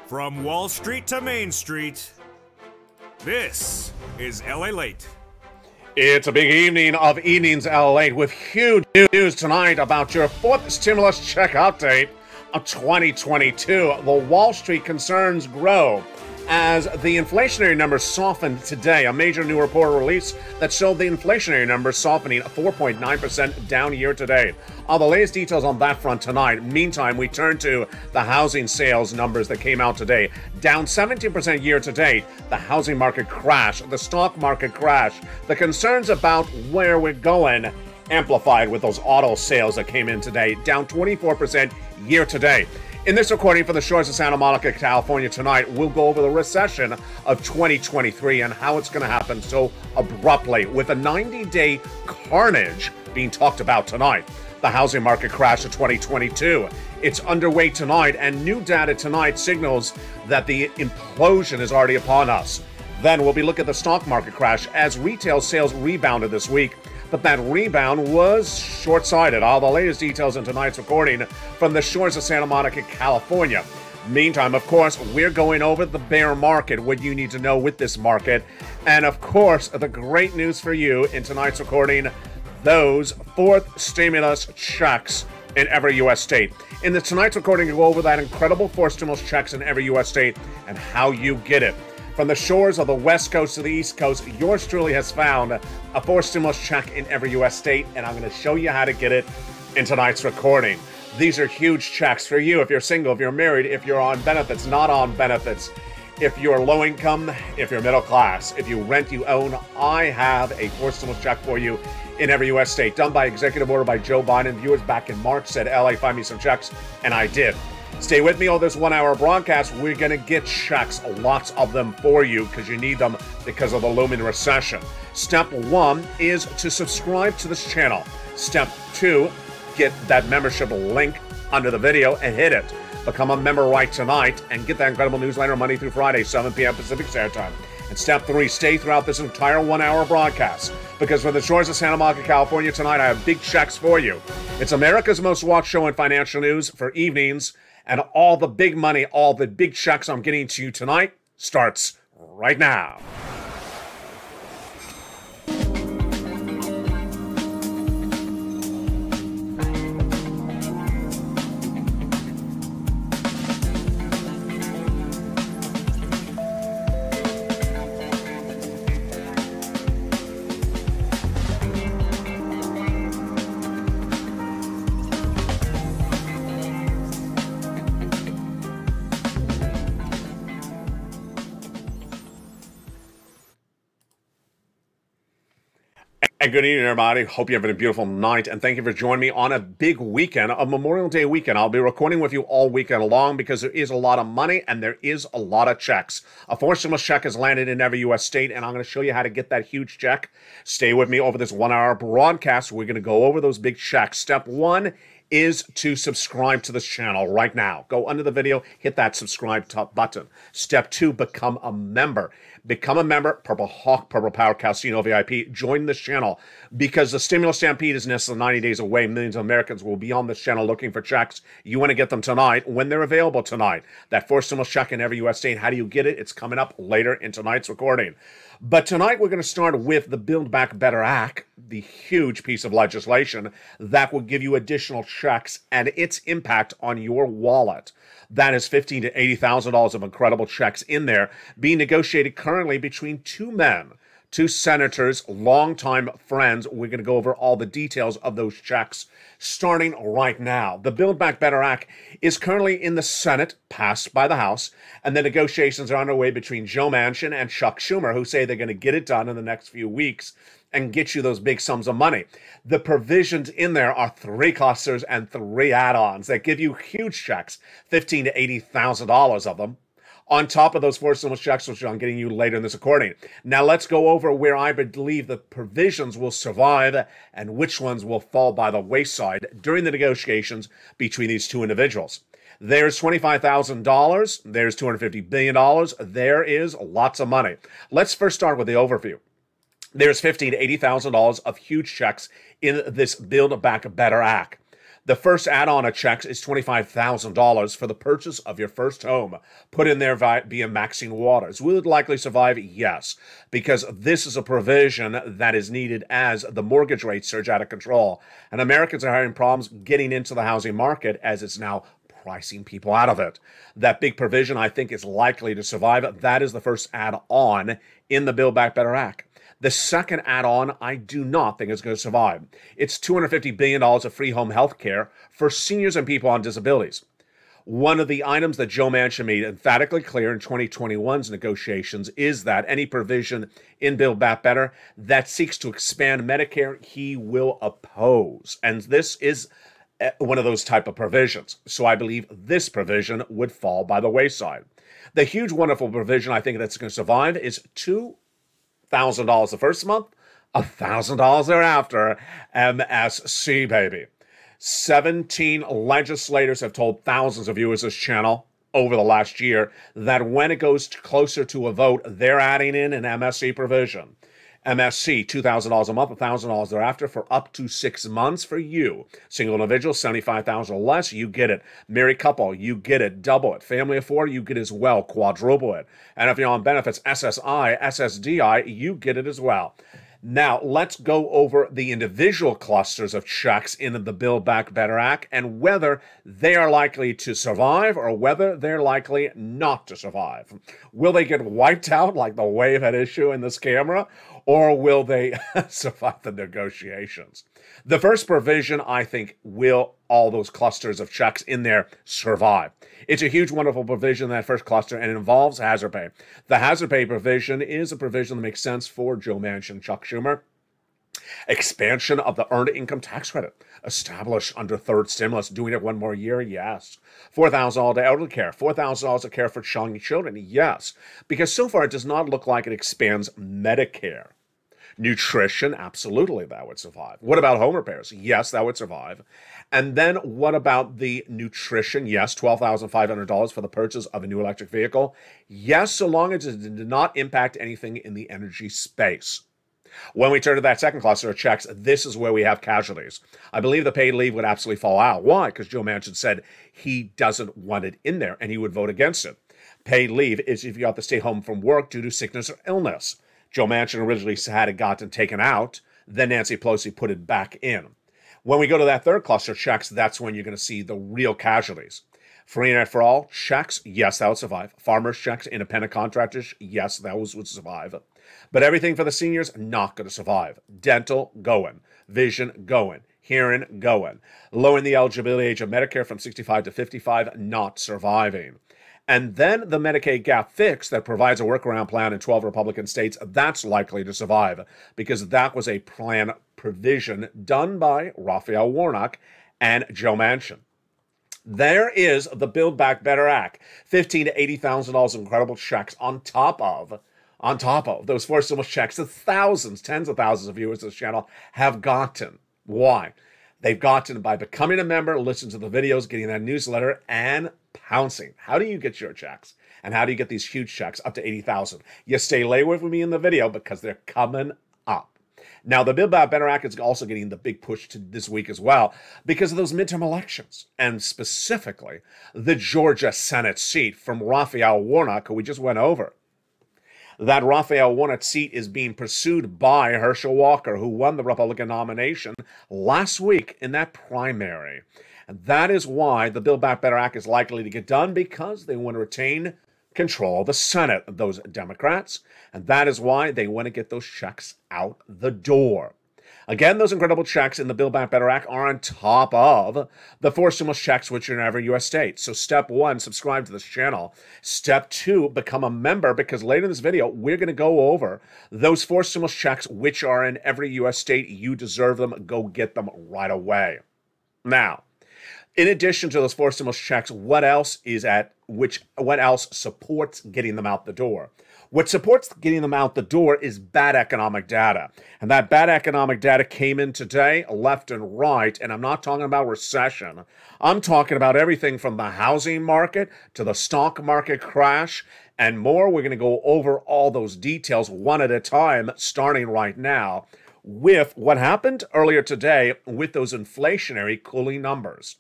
From Wall Street to Main Street, this is LALATE. It's a big evening of evenings LALATE with huge news tonight about your fourth stimulus check update of 2022. The Wall Street concerns grow as the inflationary numbers softened today. A major new report released that showed the inflationary numbers softening 4.9% down year to date. All the latest details on that front tonight. Meantime, we turn to the housing sales numbers that came out today. Down 17% year to date. The housing market crash, the stock market crash, the concerns about where we're going amplified with those auto sales that came in today. Down 24% year to date. In this recording from the shores of Santa Monica, California tonight, we'll go over the recession of 2023 and how it's going to happen so abruptly with a 90-day carnage being talked about tonight. The housing market crash of 2022. It's underway tonight, and new data tonight signals that the implosion is already upon us. Then we'll be looking at the stock market crash as retail sales rebounded this week. But that rebound was short-sighted. All the latest details in tonight's recording from the shores of Santa Monica, California. Meantime, of course, we're going over the bear market, what you need to know with this market. And of course, the great news for you in tonight's recording, those fourth stimulus checks in every U.S. state. In tonight's recording, we'll go over that incredible fourth stimulus checks in every U.S. state and how you get it. From the shores of the West Coast to the East Coast, yours truly has found a fourth stimulus check in every U.S. state, and I'm going to show you how to get it in tonight's recording. These are huge checks for you if you're single, if you're married, if you're on benefits, not on benefits, if you're low income, if you're middle class, if you rent, you own. I have a fourth stimulus check for you in every U.S. state, done by executive order by Joe Biden. Viewers back in March said, LA, find me some checks, and I did. Stay with me on this 1 hour broadcast. We're going to get checks, lots of them for you because you need them because of the looming recession. Step 1 is to subscribe to this channel. Step 2, get that membership link under the video and hit it. Become a member right tonight and get that incredible newsletter Monday through Friday, 7 p.m. Pacific Standard Time. And step 3, stay throughout this entire 1 hour broadcast because from the shores of Santa Monica, California tonight, I have big checks for you. It's America's most watched show in financial news for evenings. And all the big money, all the big checks I'm getting to you tonight starts right now. And good evening, everybody. Hope you're having a beautiful night, and thank you for joining me on a big weekend, a Memorial Day weekend. I'll be recording with you all weekend long because there is a lot of money and there is a lot of checks. A fourth stimulus check has landed in every U.S. state, and I'm going to show you how to get that huge check. Stay with me over this 1 hour broadcast. We're going to go over those big checks. Step 1 is to subscribe to this channel right now. Go under the video, hit that subscribe button. Step 2, become a member. Become a member, Purple Hawk, Purple Power, Casino VIP. Join this channel because the stimulus stampede is necessarily 90 days away. Millions of Americans will be on this channel looking for checks. You want to get them tonight when they're available tonight. That fourth stimulus check in every U.S. state. How do you get it? It's coming up later in tonight's recording. But tonight we're going to start with the Build Back Better Act, the huge piece of legislation that will give you additional checks and its impact on your wallet. That is $15,000 to $80,000 of incredible checks in there being negotiated currently between two men, two senators, longtime friends. We're going to go over all the details of those checks starting right now. The Build Back Better Act is currently in the Senate, passed by the House, and the negotiations are underway between Joe Manchin and Chuck Schumer, who say they're going to get it done in the next few weeks and get you those big sums of money. The provisions in there are 3 clusters and 3 add-ons that give you huge checks, $15,000 to $80,000 of them, on top of those 4 stimulus checks, which I'm getting you later in this recording. Now let's go over where I believe the provisions will survive and which ones will fall by the wayside during the negotiations between these two individuals. There's $25,000. There's $250 billion. There is lots of money. Let's first start with the overview. There's $15,000 to $80,000 of huge checks in this Build Back Better Act. The first add-on of checks is $25,000 for the purchase of your first home, put in there via Maxine Waters. Will it likely survive? Yes, because this is a provision that is needed as the mortgage rates surge out of control. And Americans are having problems getting into the housing market as it's now pricing people out of it. That big provision, I think, is likely to survive. That is the first add-on in the Build Back Better Act. The second add-on, I do not think is going to survive. It's $250 billion of free home health care for seniors and people on disabilities. One of the items that Joe Manchin made emphatically clear in 2021's negotiations is that any provision in Build Back Better that seeks to expand Medicare, he will oppose. And this is one of those type of provisions. So I believe this provision would fall by the wayside. The huge, wonderful provision I think that's going to survive is $2,000 the first month, $1,000 thereafter, MSC, baby. 17 legislators have told thousands of viewers of this channel over the last year that when it goes closer to a vote, they're adding in an MSC provision. MSC, $2,000 a month, $1,000 thereafter for up to 6 months for you. Single individual, $75,000 or less, you get it. Married couple, you get it. Double it. Family of 4, you get it as well. Quadruple it. And if you're on benefits, SSI, SSDI, you get it as well. Now, let's go over the individual clusters of checks in the Build Back Better Act and whether they are likely to survive or whether they're likely not to survive. Will they get wiped out like the wave at issue in this camera, or will they survive the negotiations? The first provision, I think, will all those clusters of checks in there survive. It's a huge, wonderful provision, that first cluster, and it involves hazard pay. The hazard pay provision is a provision that makes sense for Joe Manchin and Chuck Schumer. Expansion of the Earned Income Tax Credit, established under third stimulus, doing it one more year, yes. $4,000 to elderly care, $4,000 of care for young children, yes. Because so far it does not look like it expands Medicare. Nutrition, absolutely, that would survive. What about home repairs? Yes, that would survive. And then what about the nutrition? Yes, $12,500 for the purchase of a new electric vehicle. Yes, so long as it did not impact anything in the energy space. When we turn to that second cluster of checks, this is where we have casualties. I believe the paid leave would absolutely fall out. Why? Because Joe Manchin said he doesn't want it in there and he would vote against it. Paid leave is if you have to stay home from work due to sickness or illness. Joe Manchin originally had it gotten taken out, then Nancy Pelosi put it back in. When we go to that third cluster of checks, that's when you're going to see the real casualties. Free internet for all checks, yes, that would survive. Farmers checks, independent contractors, yes, those would survive. But everything for the seniors, not going to survive. Dental, going. Vision, going. Hearing, going. Lowering the eligibility age of Medicare from 65 to 55, not surviving. And then the Medicaid gap fix that provides a workaround plan in 12 Republican states, that's likely to survive because that was a plan provision done by Raphael Warnock and Joe Manchin. There is the Build Back Better Act, $15,000 to $80,000 incredible checks on top of those four stimulus checks that thousands, tens of thousands of viewers of this channel have gotten. Why? They've gotten by becoming a member, listening to the videos, getting that newsletter, and pouncing. How do you get your checks? And how do you get these huge checks up to $80,000? You stay lay with me in the video because they're coming up. Now, the Build Back Better Act is also getting the big push to this week as well because of those midterm elections, and specifically the Georgia Senate seat from Raphael Warnock, who we just went over. That Raphael Warnock seat is being pursued by Herschel Walker, who won the Republican nomination last week in that primary. And that is why the Build Back Better Act is likely to get done, because they want to retain control of the Senate, those Democrats. And that is why they want to get those checks out the door. Again, those incredible checks in the Build Back Better Act are on top of the 4 stimulus checks which are in every U.S. state. So step 1, subscribe to this channel. Step 2, become a member, because later in this video, we're going to go over those 4 stimulus checks which are in every U.S. state. You deserve them. Go get them right away. Now, in addition to those 4 stimulus checks, what else supports getting them out the door? What supports getting them out the door is bad economic data. And that bad economic data came in today, left and right. And I'm not talking about recession. I'm talking about everything from the housing market to the stock market crash and more. We're going to go over all those details one at a time, starting right now with what happened earlier today with those inflationary cooling numbers.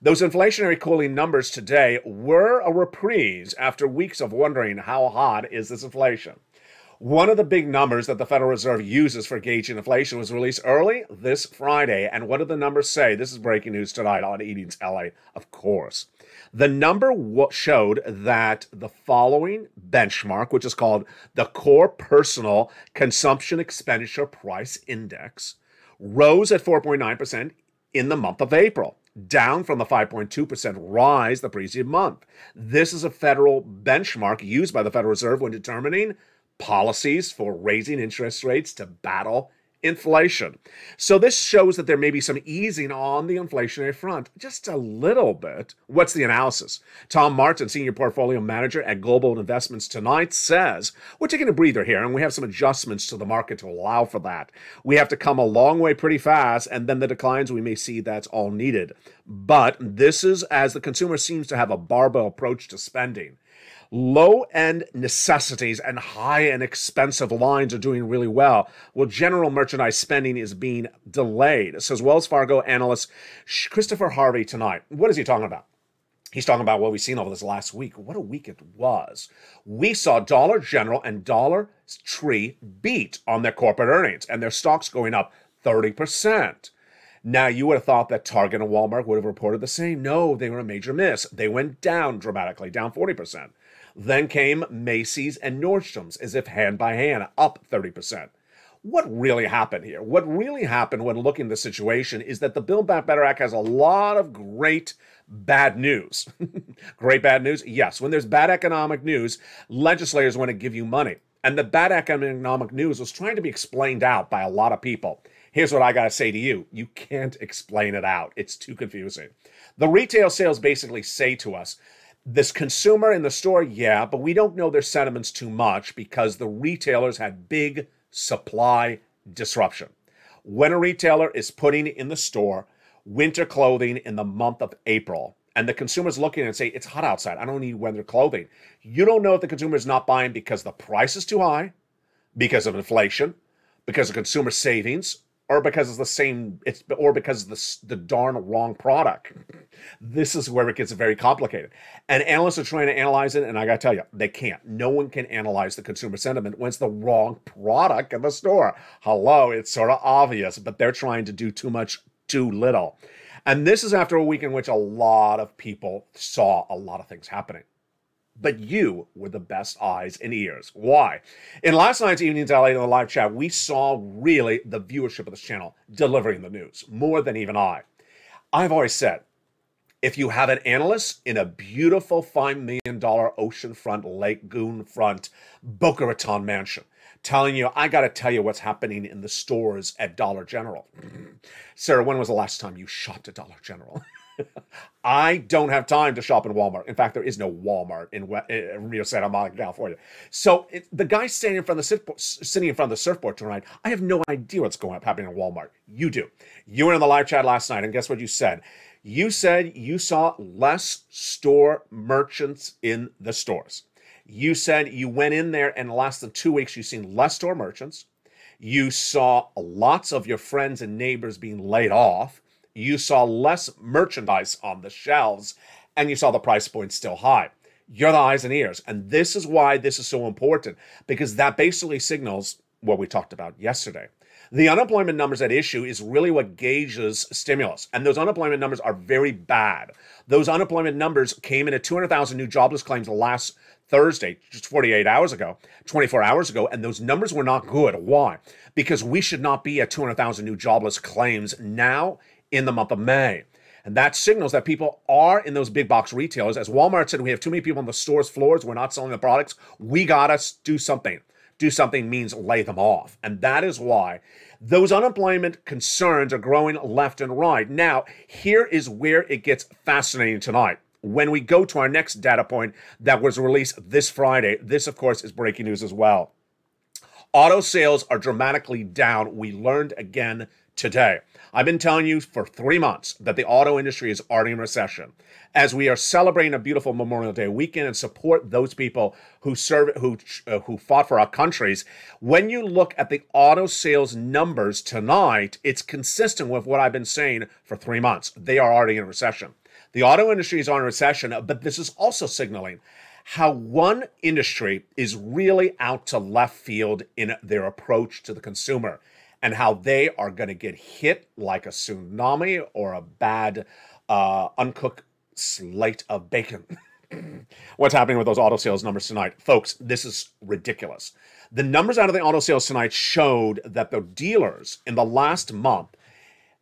Those inflationary cooling numbers today were a reprise after weeks of wondering how hot is this inflation. One of the big numbers that the Federal Reserve uses for gauging inflation was released early this Friday. And what did the numbers say? This is breaking news tonight on Evenings LA, of course. The number showed that the following benchmark, which is called the Core Personal Consumption Expenditure Price Index, rose at 4.9% in the month of April, down from the 5.2% rise the preceding month. This is a federal benchmark used by the Federal Reserve when determining policies for raising interest rates to battle inflation. So this shows that there may be some easing on the inflationary front, just a little bit. What's the analysis? Tom Martin, Senior Portfolio Manager at Global Investments Tonight, says, we're taking a breather here, and we have some adjustments to the market to allow for that. We have to come a long way pretty fast, and then the declines we may see, that's all needed. But this is as the consumer seems to have a barbell approach to spending. Low-end necessities and high-end expensive lines are doing really well, while general merchandise spending is being delayed, says Wells Fargo analyst Christopher Harvey tonight. What is he talking about? He's talking about what we've seen over this last week. What a week it was. We saw Dollar General and Dollar Tree beat on their corporate earnings, and their stocks going up 30%. Now, you would have thought that Target and Walmart would have reported the same. No, they were a major miss. They went down dramatically, down 40%. Then came Macy's and Nordstrom's, as if hand by hand, up 30%. What really happened here? What really happened when looking at the situation is that the Build Back Better Act has a lot of great bad news. Great bad news? Yes. When there's bad economic news, legislators want to give you money. And the bad economic news was trying to be explained out by a lot of people. Here's what I got to say to you. You can't explain it out. It's too confusing. The retail sales basically say to us, this consumer in the store, yeah, but we don't know their sentiments too much because the retailers had big supply disruption. When a retailer is putting in the store winter clothing in the month of April, and the consumer's looking and say, it's hot outside, I don't need winter clothing. You don't know if the consumer is not buying because the price is too high, because of inflation, because of consumer savings, or because it's the darn wrong product. This is where it gets very complicated. And analysts are trying to analyze it, and I gotta tell you, they can't. No one can analyze the consumer sentiment when it's the wrong product in the store. Hello, it's sort of obvious, but they're trying to do too much, too little. And this is after a week in which a lot of people saw a lot of things happening. But you were the best eyes and ears. Why? In last night's Evenings LA in the live chat, we saw really the viewership of this channel delivering the news, more than even I. I've always said, if you have an analyst in a beautiful $5 million oceanfront, lagoon-front Boca Raton mansion telling you, I got to tell you what's happening in the stores at Dollar General. Sarah, when was the last time you shopped at Dollar General? I don't have time to shop in Walmart. In fact, there is no Walmart in Rio Santa Monica, California. So the guy sitting in front of the surfboard tonight, I have no idea what's happening in Walmart. You do. You were in the live chat last night, and guess what you said? You said you saw less store merchants in the stores. You said you went in there, and in less than 2 weeks, you've seen less store merchants. You saw lots of your friends and neighbors being laid off. You saw less merchandise on the shelves, and you saw the price point still high. You're the eyes and ears. And this is why this is so important, because that basically signals what we talked about yesterday. The unemployment numbers at issue is really what gauges stimulus. And those unemployment numbers are very bad. Those unemployment numbers came in at 200,000 new jobless claims last Thursday, just 48 hours ago, 24 hours ago, and those numbers were not good. Why? Because we should not be at 200,000 new jobless claims now in the month of May. And that signals that people are in those big box retailers. As Walmart said, we have too many people on the store's floors. We're not selling the products. We got to do something. Do something means lay them off. And that is why those unemployment concerns are growing left and right. Now, here is where it gets fascinating tonight. When we go to our next data point that was released this Friday, this, of course, is breaking news as well. Auto sales are dramatically down. We learned again today. I've been telling you for 3 months that the auto industry is already in recession. As we are celebrating a beautiful Memorial Day weekend and support those people who fought for our countries, when you look at the auto sales numbers tonight, it's consistent with what I've been saying for 3 months. They are already in recession. The auto industry is on recession, but this is also signaling how one industry is really out to left field in their approach to the consumer, and how they are going to get hit like a tsunami or a bad uncooked slate of bacon. What's happening with those auto sales numbers tonight? Folks, this is ridiculous. The numbers out of the auto sales tonight showed that the dealers in the last month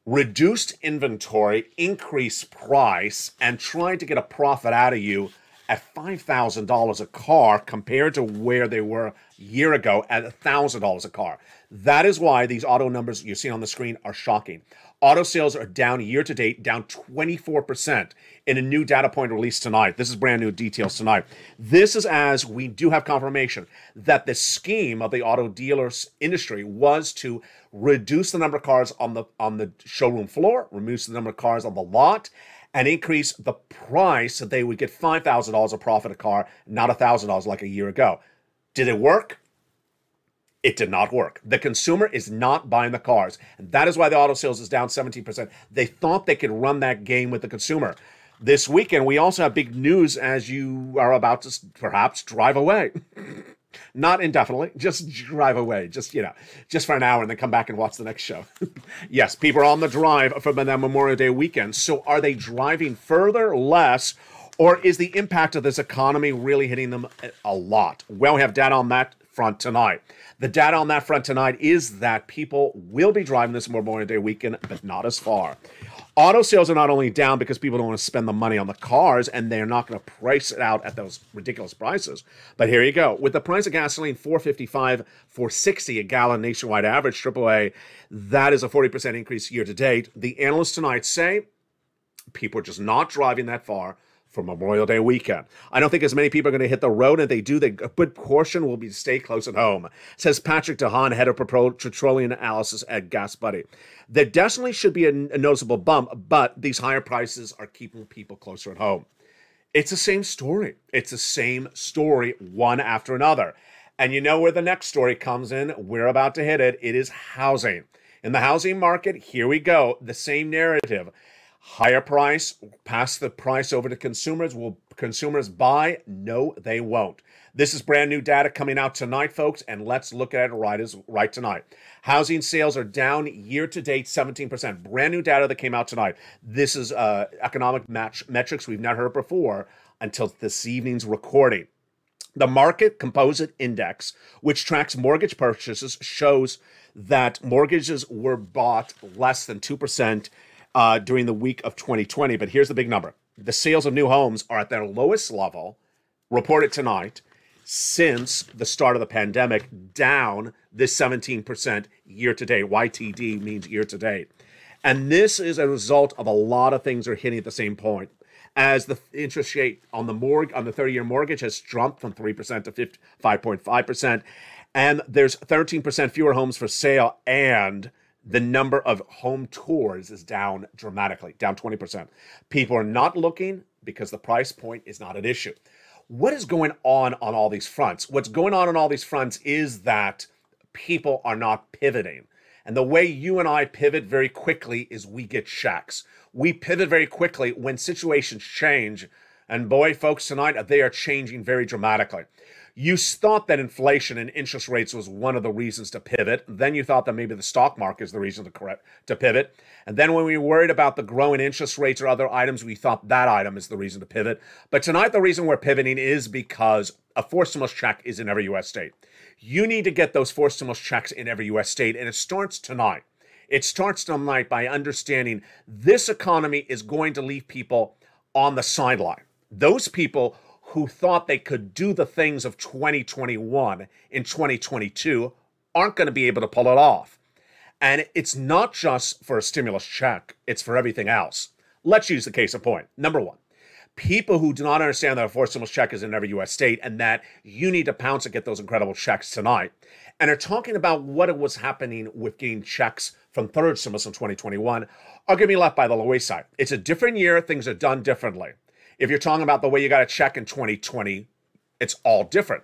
reduced inventory, increased price, and tried to get a profit out of you at $5,000 a car compared to where they were a year ago at $1,000 a car. That is why these auto numbers you see on the screen are shocking. Auto sales are down year to date, down 24% in a new data point released tonight. This is brand new details tonight. This is as we do have confirmation that the scheme of the auto dealers industry was to reduce the number of cars on the showroom floor, reduce the number of cars on the lot, and increase the price so they would get $5,000 a profit a car, not $1,000 like a year ago. Did it work? It did not work. The consumer is not buying the cars. And that is why the auto sales is down 17%. They thought they could run that game with the consumer. This weekend, we also have big news as you are about to perhaps drive away. Not indefinitely, just drive away, just for an hour and then come back and watch the next show. Yes, people are on the drive for the Memorial Day weekend. So are they driving further, less, or is the impact of this economy really hitting them a lot? Well, we have data on that front tonight. The data on that front tonight is that people will be driving this Memorial Day weekend, but not as far. Auto sales are not only down because people don't want to spend the money on the cars and they're not going to price it out at those ridiculous prices. But here you go. With the price of gasoline, $4.55, $4.60 a gallon nationwide average, AAA, that is a 40% increase year to date. The analysts tonight say people are just not driving that far for Memorial Day weekend. I don't think as many people are going to hit the road. If they do, a good portion will be to stay close at home, says Patrick DeHaan, head of petroleum analysis at Gas Buddy. There definitely should be a noticeable bump, but these higher prices are keeping people closer at home. It's the same story. It's the same story, one after another. And you know where the next story comes in? We're about to hit it. It is housing. In the housing market, here we go. The same narrative. Higher price, pass the price over to consumers. Will consumers buy? No, they won't. This is brand new data coming out tonight, folks, and let's look at it right tonight. Housing sales are down year to date 17%. Brand new data that came out tonight. This is economic metrics we've not heard before until this evening's recording. The Market Composite Index, which tracks mortgage purchases, shows that mortgages were bought less than 2% during the week of 2020. But here's the big number. The sales of new homes are at their lowest level, reported tonight, since the start of the pandemic, down this 17% year to date. YTD means year to date. And this is a result of a lot of things are hitting at the same point. As the interest rate on the 30-year mortgage has jumped from 3% to 5.5%, and there's 13% fewer homes for sale, and the number of home tours is down dramatically, down 20%. People are not looking because the price point is not an issue. What is going on all these fronts? What's going on all these fronts is that people are not pivoting. And the way you and I pivot very quickly is we get shacks. We pivot very quickly when situations change. And boy, folks, tonight, they are changing very dramatically. You thought that inflation and interest rates was one of the reasons to pivot. Then you thought that maybe the stock market is the reason to pivot. And then when we worried about the growing interest rates or other items, we thought that item is the reason to pivot. But tonight, the reason we're pivoting is because a forced stimulus check is in every U.S. state. You need to get those forced stimulus checks in every U.S. state, and it starts tonight. It starts tonight by understanding this economy is going to leave people on the sideline. Those people who thought they could do the things of 2021 in 2022 aren't going to be able to pull it off. And it's not just for a stimulus check, it's for everything else. Let's use the case in point. Number one, People who do not understand that a fourth stimulus check is in every U.S. state and that you need to pounce and get those incredible checks tonight, and are talking about what was happening with getting checks from third stimulus in 2021, are going to be left by the wayside. It's a different year. Things are done differently. If you're talking about the way you got a check in 2020, it's all different.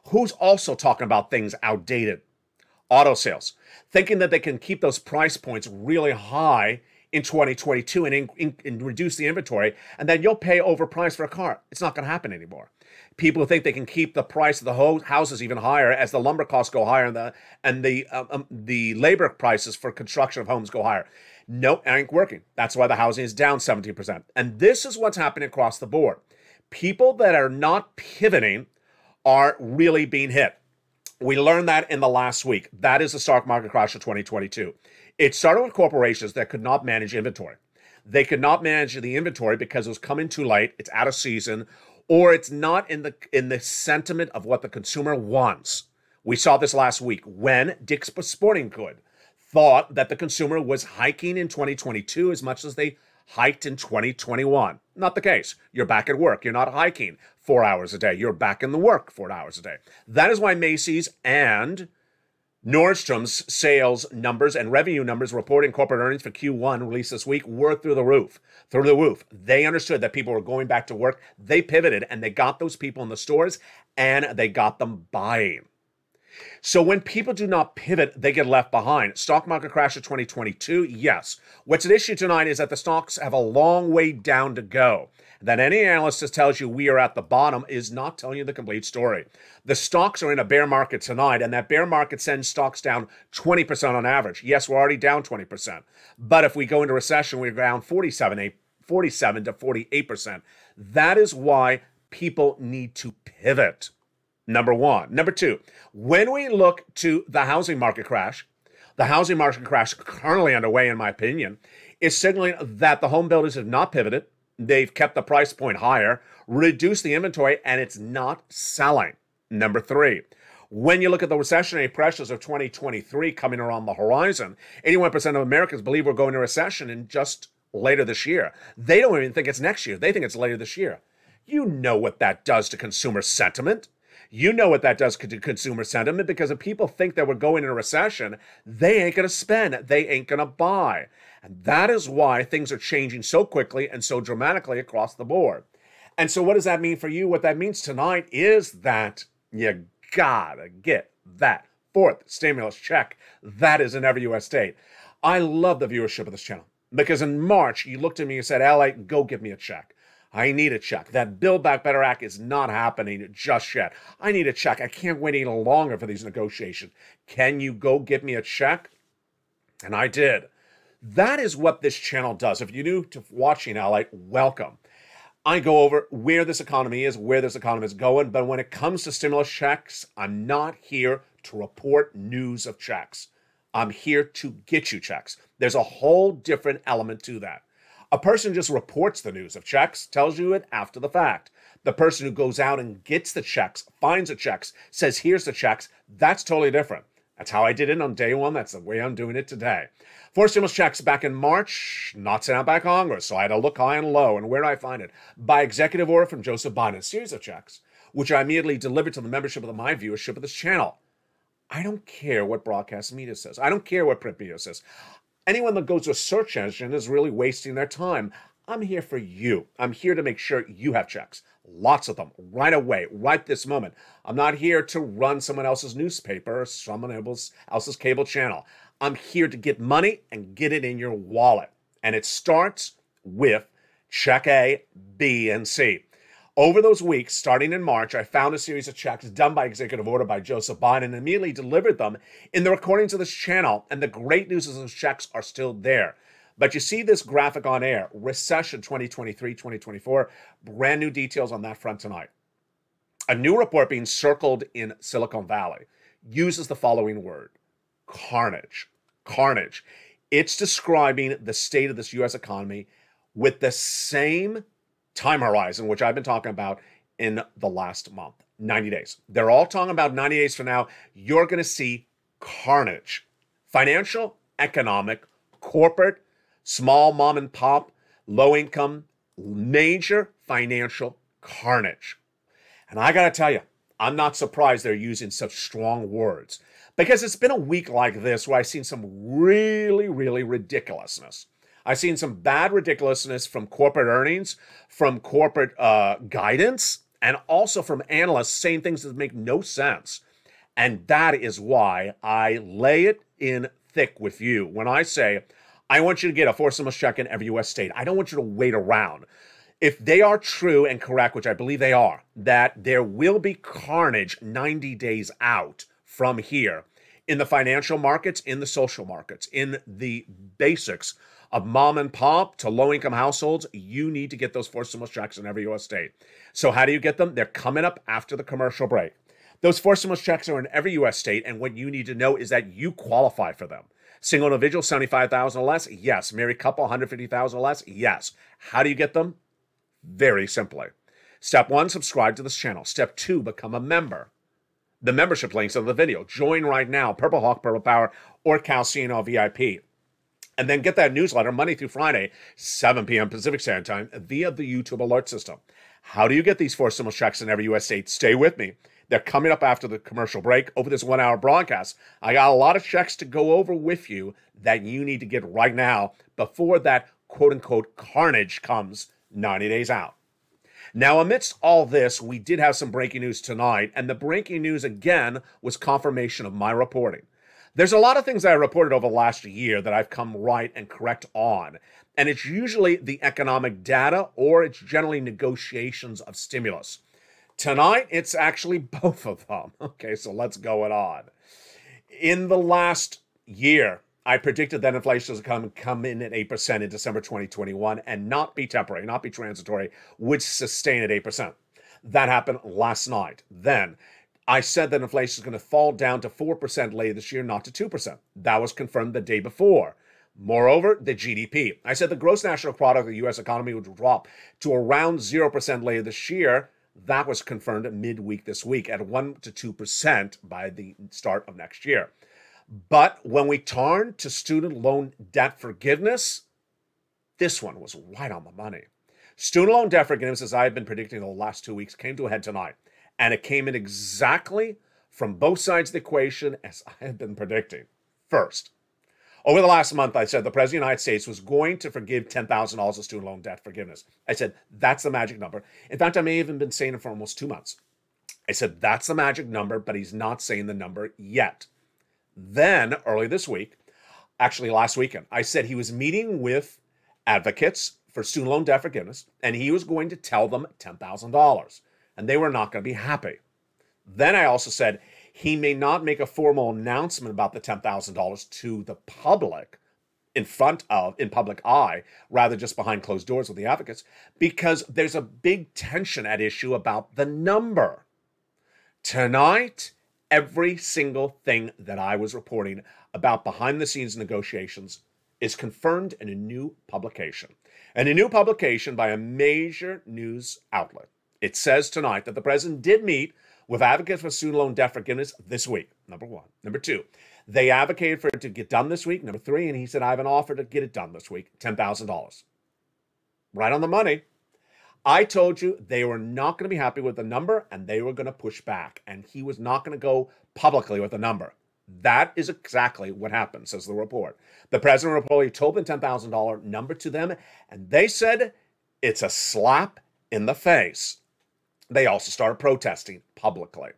Who's also talking about things outdated? Auto sales, thinking that they can keep those price points really high in 2022 and reduce the inventory, and then you'll pay overpriced for a car. It's not going to happen anymore. People who think they can keep the price of the houses even higher as the lumber costs go higher and the labor prices for construction of homes go higher. No, it ain't working. That's why the housing is down 17%. And this is what's happening across the board. People that are not pivoting are really being hit. We learned that in the last week. That is the stock market crash of 2022. It started with corporations that could not manage inventory. They could not manage the inventory because it was coming too late, it's out of season, or it's not in the sentiment of what the consumer wants. We saw this last week when Dick's Sporting Goods thought that the consumer was hiking in 2022 as much as they hiked in 2021. Not the case. You're back at work. You're not hiking 4 hours a day. You're back in the work 4 hours a day. That is why Macy's and Nordstrom's sales numbers and revenue numbers reporting corporate earnings for Q1 released this week were through the roof. They understood that people were going back to work. They pivoted and they got those people in the stores and they got them buying. So when people do not pivot, they get left behind. Stock market crash of 2022, yes. What's at issue tonight is that the stocks have a long way down to go. That any analyst that tells you we are at the bottom is not telling you the complete story. The stocks are in a bear market tonight, and that bear market sends stocks down 20% on average. Yes, we're already down 20%. But if we go into recession, we're down 47 to 48%. That is why people need to pivot. Number one. Number two, when we look to the housing market crash currently underway, in my opinion, is signaling that the home builders have not pivoted. They've kept the price point higher, reduced the inventory, and it's not selling. Number three, when you look at the recessionary pressures of 2023 coming around the horizon, 81% of Americans believe we're going to recession in just later this year. They don't even think it's next year. They think it's later this year. You know what that does to consumer sentiment. You know what that does to consumer sentiment, because if people think that we're going in a recession, they ain't going to spend. They ain't going to buy. And that is why things are changing so quickly and so dramatically across the board. And so what does that mean for you? What that means tonight is that you gotta get that fourth stimulus check. That is in every U.S. state. I love the viewership of this channel because in March, you looked at me and said, LA, go give me a check. I need a check. That Build Back Better Act is not happening just yet. I need a check. I can't wait any longer for these negotiations. Can you go give me a check? And I did. That is what this channel does. If you're new to watching LA, welcome. I go over where this economy is, where this economy is going. But when it comes to stimulus checks, I'm not here to report news of checks. I'm here to get you checks. There's a whole different element to that. A person just reports the news of checks, tells you it after the fact. The person who goes out and gets the checks, finds the checks, says, here's the checks, that's totally different. That's how I did it on day one. That's the way I'm doing it today. Four stimulus checks back in March, not sent out by Congress, so I had to look high and low. And where did I find it? By executive order from Joseph Biden, a series of checks, which I immediately delivered to the membership of my viewership of this channel. I don't care what broadcast media says. I don't care what print media says. Anyone that goes to a search engine is really wasting their time. I'm here for you. I'm here to make sure you have checks. Lots of them, right away, right this moment. I'm not here to run someone else's newspaper or someone else's cable channel. I'm here to get money and get it in your wallet. And it starts with check A, B, and C. Over those weeks, starting in March, I found a series of checks done by executive order by Joseph Biden and immediately delivered them in the recordings of this channel. And the great news is those checks are still there. But you see this graphic on air, recession 2023-2024, brand new details on that front tonight. A new report being circled in Silicon Valley uses the following word, carnage. Carnage. It's describing the state of this U.S. economy with the same time horizon, which I've been talking about in the last month, 90 days. They're all talking about 90 days from now. You're going to see carnage. Financial, economic, corporate, small mom and pop, low income, major financial carnage. And I got to tell you, I'm not surprised they're using such strong words, because it's been a week like this where I've seen some really, really ridiculousness. I've seen some bad ridiculousness from corporate earnings, from corporate guidance, and also from analysts saying things that make no sense. And that is why I lay it in thick with you when I say I want you to get a forced stimulus check in every U.S. state. I don't want you to wait around. If they are true and correct, which I believe they are, that there will be carnage 90 days out from here in the financial markets, in the social markets, in the basics of mom and pop to low-income households, you need to get those forced stimulus checks in every U.S. state. So how do you get them? They're coming up after the commercial break. Those forced stimulus checks are in every U.S. state, and what you need to know is that you qualify for them. Single individual, $75,000 or less? Yes. Married couple, $150,000 or less? Yes. How do you get them? Very simply. Step 1, subscribe to this channel. Step 2, become a member. The membership link's in the video. Join right now, Purple Hawk, Purple Power, or Calcino VIP. And then get that newsletter Monday through Friday, 7 p.m. Pacific Standard Time, via the YouTube alert system. How do you get these forced stimulus checks in every U.S. state? Stay with me. They're coming up after the commercial break over this 1-hour broadcast. I got a lot of checks to go over with you that you need to get right now before that quote-unquote carnage comes 90 days out. Now, amidst all this, we did have some breaking news tonight, and the breaking news, again, was confirmation of my reporting. There's a lot of things that I reported over the last year that I've come right and correct on, and it's usually the economic data or it's generally negotiations of stimulus. Tonight, it's actually both of them. Okay, so let's go it on. In the last year, I predicted that inflation was going to come in at 8% in December 2021 and not be temporary, not be transitory, would sustain at 8%. That happened last night. Then I said that inflation is going to fall down to 4% later this year, not to 2%. That was confirmed the day before. Moreover, the GDP. I said the gross national product of the U.S. economy would drop to around 0% later this year. That was confirmed midweek this week at 1 to 2% by the start of next year. But when we turn to student loan debt forgiveness, this one was right on the money. Student loan debt forgiveness, as I have been predicting the last 2 weeks, came to a head tonight. And it came in exactly from both sides of the equation as I had been predicting. First, over the last month, I said the President of the United States was going to forgive $10,000 of student loan debt forgiveness. I said, that's the magic number. In fact, I may have even been saying it for almost 2 months. I said, that's the magic number, but he's not saying the number yet. Then, early this week, actually last weekend, I said he was meeting with advocates for student loan debt forgiveness, and he was going to tell them $10,000, and they were not going to be happy. Then I also said he may not make a formal announcement about the $10,000 to the public in public eye, rather just behind closed doors with the advocates, because there's a big tension at issue about the number. Tonight, every single thing that I was reporting about behind-the-scenes negotiations is confirmed in a new publication. And a new publication by a major news outlet. It says tonight that the president did meet with advocates for student loan debt forgiveness this week, number 1. Number 2, they advocated for it to get done this week. Number 3, and he said, I have an offer to get it done this week, $10,000. Right on the money. I told you they were not going to be happy with the number and they were going to push back. And he was not going to go publicly with the number. That is exactly what happened, says the report. The president reportedly told the $10,000 number to them, and they said it's a slap in the face. They also started protesting publicly.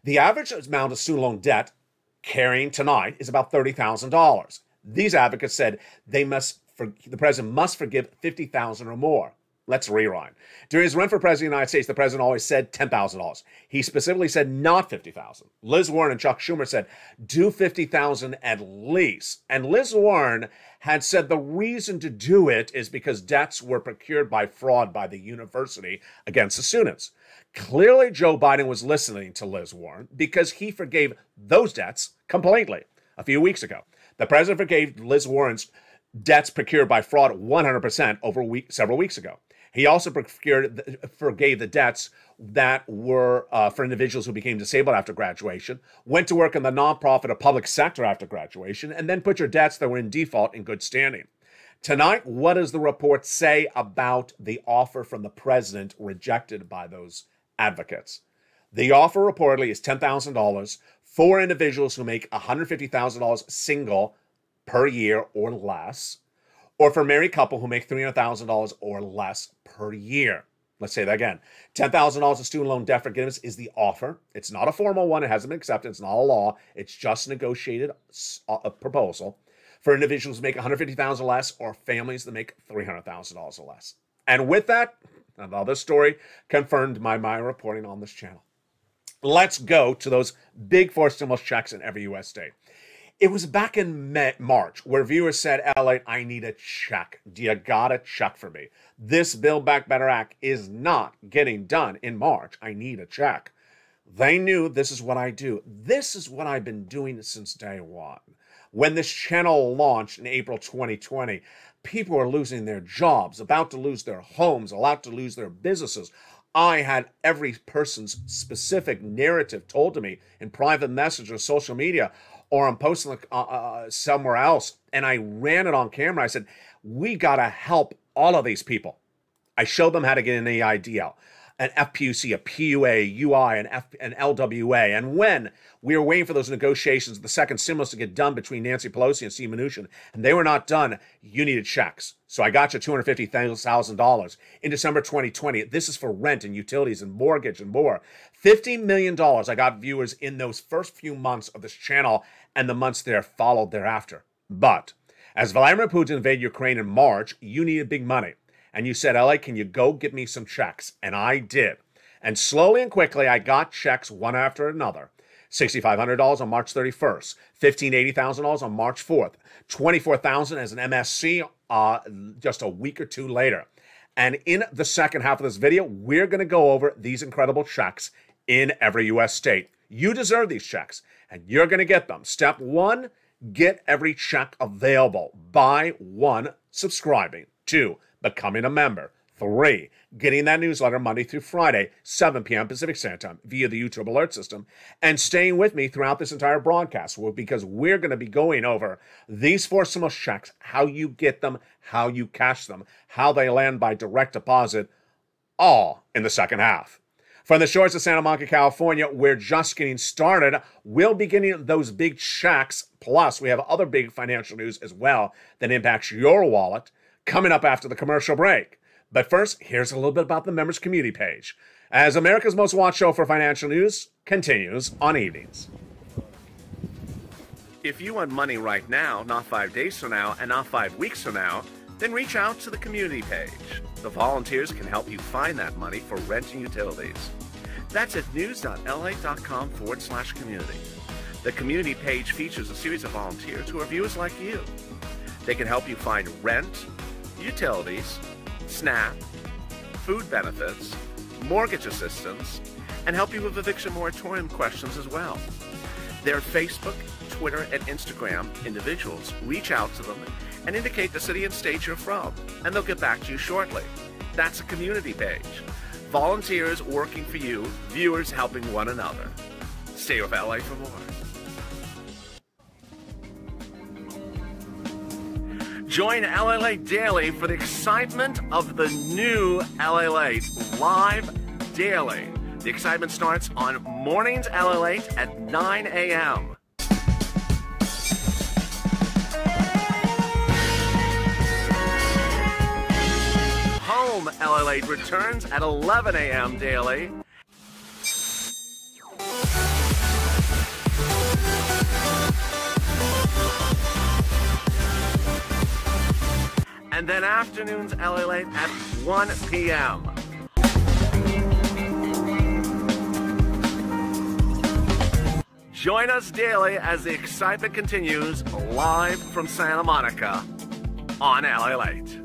The average amount of student loan debt carrying tonight is about $30,000. These advocates said the president must forgive $50,000 or more. Let's rewind. During his run for president of the United States, the president always said $10,000. He specifically said not $50,000. Liz Warren and Chuck Schumer said do $50,000 at least. And Liz Warren had said the reason to do it is because debts were procured by fraud by the university against the students. Clearly, Joe Biden was listening to Liz Warren because he forgave those debts completely a few weeks ago. The president forgave Liz Warren's debts procured by fraud 100% over several weeks ago. He also forgave the debts that were for individuals who became disabled after graduation, went to work in the nonprofit or public sector after graduation, and then put your debts that were in default in good standing. Tonight, what does the report say about the offer from the president rejected by those advocates? The offer reportedly is $10,000 for individuals who make $150,000 single per year or less, or for a married couple who make $300,000 or less per year. Let's say that again. $10,000 of student loan debt forgiveness is the offer. It's not a formal one. It hasn't been accepted. It's not a law. It's just a negotiated proposal for individuals who make $150,000 or less, or families that make $300,000 or less. And with that, another story confirmed by my reporting on this channel. Let's go to those big four stimulus checks in every U.S. state. It was back in March where viewers said, LA, I need a check. Do you got a check for me? This Build Back Better Act is not getting done in March. I need a check. They knew this is what I do. This is what I've been doing since day one. When this channel launched in April 2020, people were losing their jobs, about to lose their homes, about to lose their businesses. I had every person's specific narrative told to me in private message or social media, or I'm posting somewhere else, and I ran it on camera. I said, we got to help all of these people. I showed them how to get an EIDL, an FPUC, a PUA, UI, an LWA. And when we were waiting for those negotiations, the second stimulus to get done between Nancy Pelosi and Steve Mnuchin, and they were not done, you needed checks. So I got you $250,000 in December 2020. This is for rent and utilities and mortgage and more. $50 million I got viewers in those first few months of this channel, and the months there followed thereafter. But as Vladimir Putin invaded Ukraine in March, you needed big money. And you said, LA, can you go get me some checks? And I did. And slowly and quickly, I got checks one after another. $6,500 on March 31st, $80,000 on March 4th, $24,000 as an MSC just a week or two later. And in the second half of this video, we're going to go over these incredible checks in every U.S. state. You deserve these checks, and you're going to get them. Step one, get every check available. By 1, subscribing. 2, becoming a member. 3, getting that newsletter Monday through Friday, 7 p.m. Pacific Standard Time via the YouTube alert system, and staying with me throughout this entire broadcast because we're going to be going over these 4 stimulus checks, how you get them, how you cash them, how they land by direct deposit, all in the second half. From the shores of Santa Monica, California, we're just getting started. We'll be getting those big checks, plus we have other big financial news as well that impacts your wallet coming up after the commercial break. But first, here's a little bit about the members community page, as America's most watched show for financial news continues on evenings. If you want money right now, not 5 days from now, and not 5 weeks from now, then reach out to the community page. The volunteers can help you find that money for rent and utilities. That's at news.la.com/community. The community page features a series of volunteers who are viewers like you. They can help you find rent, utilities, SNAP, food benefits, mortgage assistance, and help you with eviction moratorium questions as well. Their Facebook, Twitter, and Instagram individuals reach out to them and indicate the city and state you're from, and they'll get back to you shortly. That's a community page. Volunteers working for you, viewers helping one another. Stay with LA for more. Join LALATE Daily for the excitement of the new LALATE live daily. The excitement starts on Mornings LALATE at 9 a.m. Home LALATE returns at 11 a.m. daily. And then afternoons LALATE at 1 p.m. Join us daily as the excitement continues live from Santa Monica on LALATE.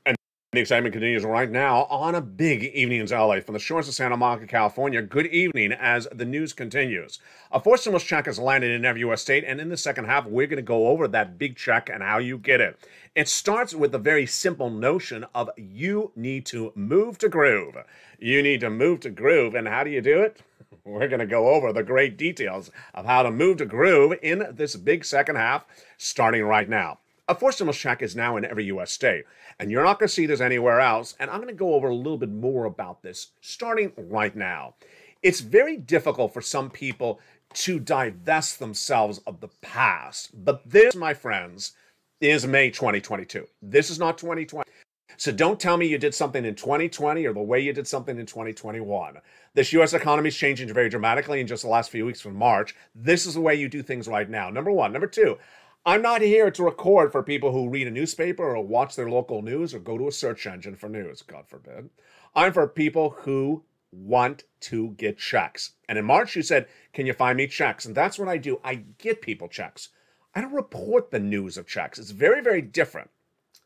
And the excitement continues right now on a big Evenings LA from the shores of Santa Monica, California. Good evening as the news continues. A 4 stimulus check has landed in every U.S. state, and in the second half, we're going to go over that big check and how you get it. It starts with the very simple notion of you need to move to groove. You need to move to groove, and how do you do it? We're going to go over the great details of how to move to groove in this big second half, starting right now. A forced stimulus check is now in every U.S. state, and you're not going to see this anywhere else, and I'm going to go over a little bit more about this starting right now. It's very difficult for some people to divest themselves of the past, but this, my friends, is May 2022. This is not 2020. So don't tell me you did something in 2020 or the way you did something in 2021. This U.S. economy is changing very dramatically in just the last few weeks from March. This is the way you do things right now. Number one. Number two, I'm not here to record for people who read a newspaper or watch their local news or go to a search engine for news, God forbid. I'm for people who want to get checks. And in March, you said, can you find me checks? And that's what I do. I get people checks. I don't report the news of checks. It's very, very different.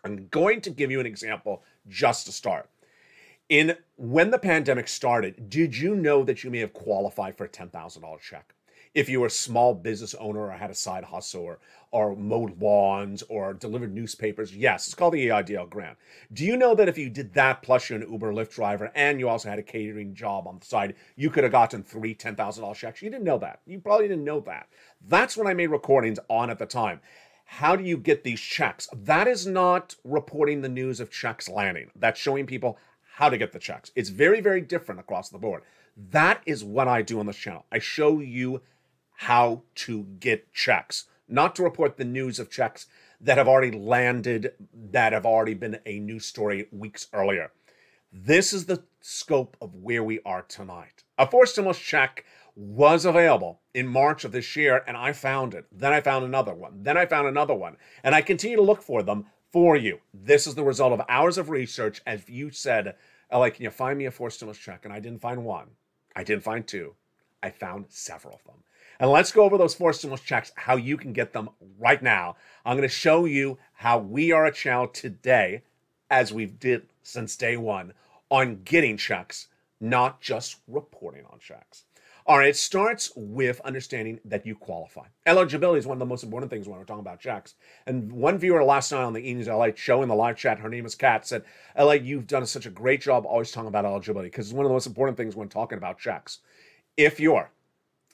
I'm going to give you an example just to start. When the pandemic started, did you know that you may have qualified for a $10,000 check? If you were a small business owner or had a side hustle or mowed lawns or delivered newspapers, yes, it's called the EIDL grant. Do you know that if you did that plus you're an Uber Lyft driver and you also had a catering job on the side, you could have gotten 3 $10,000 checks? You didn't know that. You probably didn't know that. That's what I made recordings on at the time. How do you get these checks? That is not reporting the news of checks landing. That's showing people how to get the checks. It's very, very different across the board. That is what I do on this channel. I show you how to get checks, not to report the news of checks that have already landed, that have already been a news story weeks earlier. This is the scope of where we are tonight. A forced stimulus check was available in March of this year, and I found it. Then I found another one. Then I found another one. And I continue to look for them for you. This is the result of hours of research. As you said, LA, can you find me a forced stimulus check? And I didn't find one. I didn't find two. I found several of them. And let's go over those forced stimulus checks, how you can get them right now. I'm going to show you how we are a channel today, as we did since day one, on getting checks, not just reporting on checks. All right, it starts with understanding that you qualify. Eligibility is one of the most important things when we're talking about checks. And one viewer last night on the Evenings LA show in the live chat, her name is Kat, said, LA, you've done such a great job always talking about eligibility because it's one of the most important things when talking about checks. If you're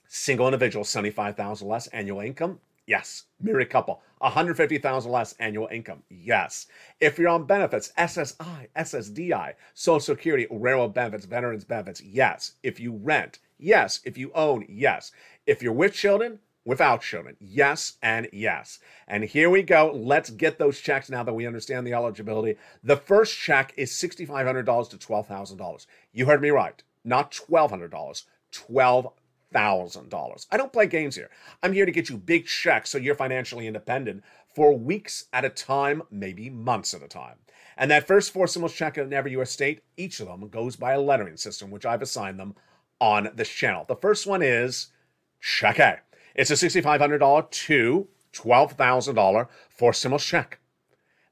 single individual, $75,000 less annual income, yes. Married couple, $150,000 less annual income, yes. If you're on benefits, SSI, SSDI, Social Security, railroad benefits, veterans benefits, yes. If you rent, yes. If you own, yes. If you're with children, without children, yes and yes. And here we go. Let's get those checks now that we understand the eligibility. The first check is $6,500 to $12,000. You heard me right. Not $1,200, $12,000. I don't play games here. I'm here to get you big checks so you're financially independent for weeks at a time, maybe months at a time. And that first forced stimulus check in every U.S. state, each of them goes by a lettering system, which I've assigned them on this channel. The first one is Check A. It's a $6,500 to $12,000 forced stimulus check.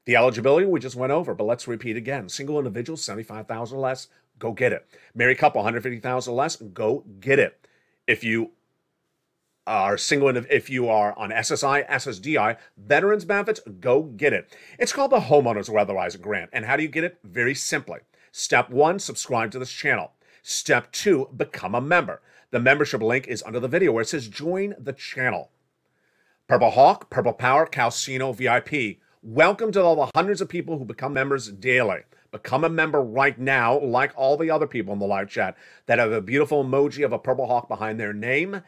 The eligibility we just went over, but let's repeat again. Single individual, $75,000 less, go get it. Married couple, $150,000 less, go get it. If you are single, if you are on SSI, SSDI, veterans benefits, go get it. It's called the Homeowners Weatherizer Grant. And how do you get it? Very simply. Step 1, subscribe to this channel. Step 2, become a member. The membership link is under the video where it says join the channel. Purple Hawk, Purple Power, Calcino, VIP. Welcome to all the hundreds of people who become members daily. Become a member right now, like all the other people in the live chat that have a beautiful emoji of a Purple Hawk behind their name.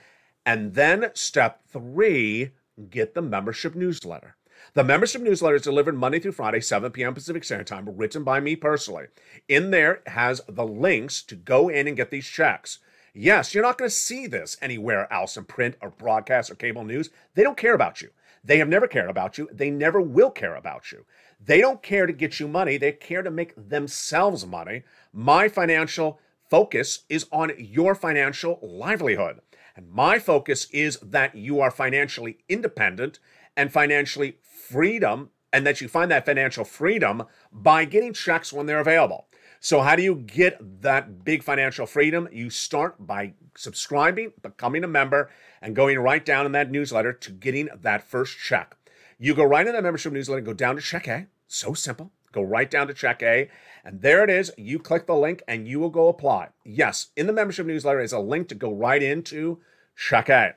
And then step 3, get the membership newsletter. The membership newsletter is delivered Monday through Friday, 7 p.m. Pacific Standard Time, written by me personally. In there it has the links to go in and get these checks. Yes, you're not going to see this anywhere else in print or broadcast or cable news. They don't care about you. They have never cared about you. They never will care about you. They don't care to get you money. They care to make themselves money. My financial focus is on your financial livelihood. And my focus is that you are financially independent and financially freedom, and that you find that financial freedom by getting checks when they're available. So how do you get that big financial freedom? You start by subscribing, becoming a member, and going right down in that newsletter to getting that first check. You go right in that membership newsletter, go down to Check A. So simple. Go right down to check A, and there it is. You click the link and you will go apply. Yes, in the membership newsletter is a link to go right into check A.